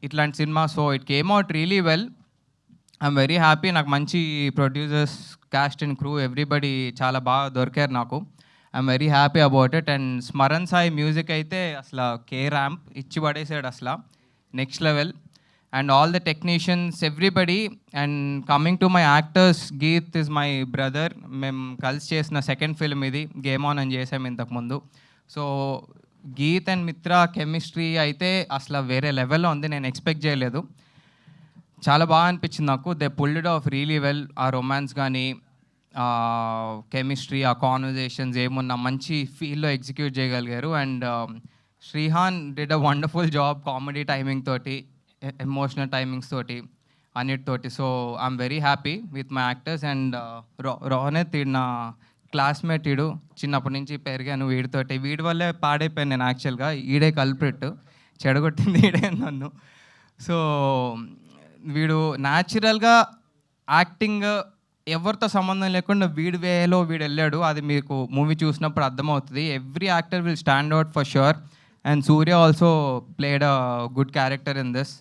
ఇట్లాంటి సినిమా. So it came out really well. I'm very happy. నాకు మంచి producers, cast and crew everybody చాలా బాగా దొరికారు నాకు. I'm very happy about it. And Smaran Sai music అయితే అసలు కే ర్యాంప్ ఇచ్చి పడేసాడు అసలు, next level. And all the technicians everybody. And coming to my actors, Geeth is my brother. మేము కలిసి చేసిన సెకండ్ ఫిల్మ్ ఇది, గేమ్ ఆన్ అని చేసాము ఇంతకుముందు. సో గీత్ అండ్ మిత్ర కెమిస్ట్రీ అయితే అసలు వేరే లెవెల్లో ఉంది, నేను ఎక్స్పెక్ట్ చేయలేదు. చాలా బాగా అనిపించింది నాకు. They pulled off really well. ఆ రొమాన్స్ కానీ, కెమిస్ట్రీ, ఆ కాన్వర్జేషన్స్ ఏమున్నా మంచి ఫీల్లో ఎగ్జిక్యూట్ చేయగలిగారు. And Srihan did a wonderful job comedy timing తోటి, ఎమోషనల్ టైమింగ్స్ తోటి, అన్నిటితోటి. So I'm very happy with my actors. And రోహనత్ ఈడు నా క్లాస్మేట్, ఈడు చిన్నప్పటి నుంచి పెరిగాను వీడితోటి. వీడి వల్లే పాడైపోయాను నేను యాక్చువల్గా. ఈడే కల్ప్రిట్, చెడగొట్టింది ఈడే నన్ను. సో వీడు న్యాచురల్గా యాక్టింగ్ ఎవరితో సంబంధం లేకుండా వీడి వేలో వీడు వెళ్ళాడు. అది మీకు మూవీ చూసినప్పుడు అర్థమవుతుంది. Every actor will stand out for sure. And Surya also played a good character in this.